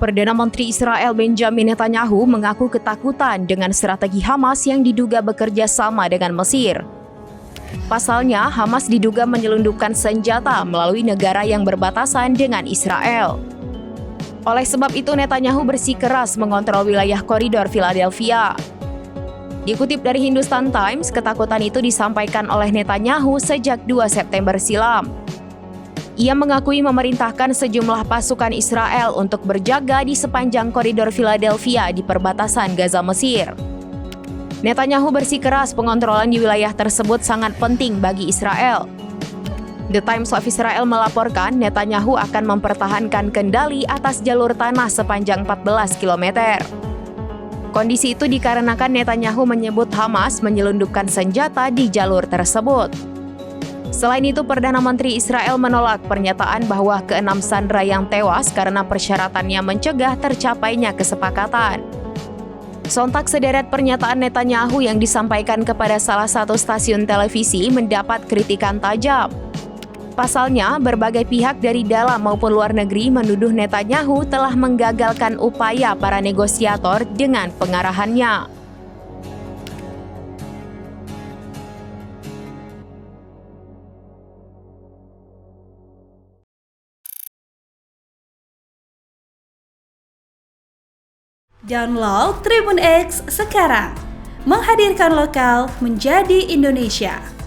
Perdana Menteri Israel Benjamin Netanyahu mengaku ketakutan dengan strategi Hamas yang diduga bekerja sama dengan Mesir. Pasalnya, Hamas diduga menyelundupkan senjata melalui negara yang berbatasan dengan Israel. Oleh sebab itu, Netanyahu bersikeras mengontrol wilayah koridor Philadelphia. Dikutip dari Hindustan Times, ketakutan itu disampaikan oleh Netanyahu sejak 2 September silam. Ia mengakui memerintahkan sejumlah pasukan Israel untuk berjaga di sepanjang koridor Philadelphia di perbatasan Gaza Mesir. Netanyahu bersikeras pengontrolan di wilayah tersebut sangat penting bagi Israel. The Times of Israel melaporkan Netanyahu akan mempertahankan kendali atas jalur tanah sepanjang 14 km. Kondisi itu dikarenakan Netanyahu menyebut Hamas menyelundupkan senjata di jalur tersebut. Selain itu, Perdana Menteri Israel menolak pernyataan bahwa ke-6 sandera yang tewas karena persyaratannya mencegah tercapainya kesepakatan. Sontak sederet pernyataan Netanyahu yang disampaikan kepada salah satu stasiun televisi mendapat kritikan tajam. Pasalnya, berbagai pihak dari dalam maupun luar negeri menuduh Netanyahu telah menggagalkan upaya para negosiator dengan pengarahannya. Download Tribun X sekarang, menghadirkan lokal menjadi Indonesia.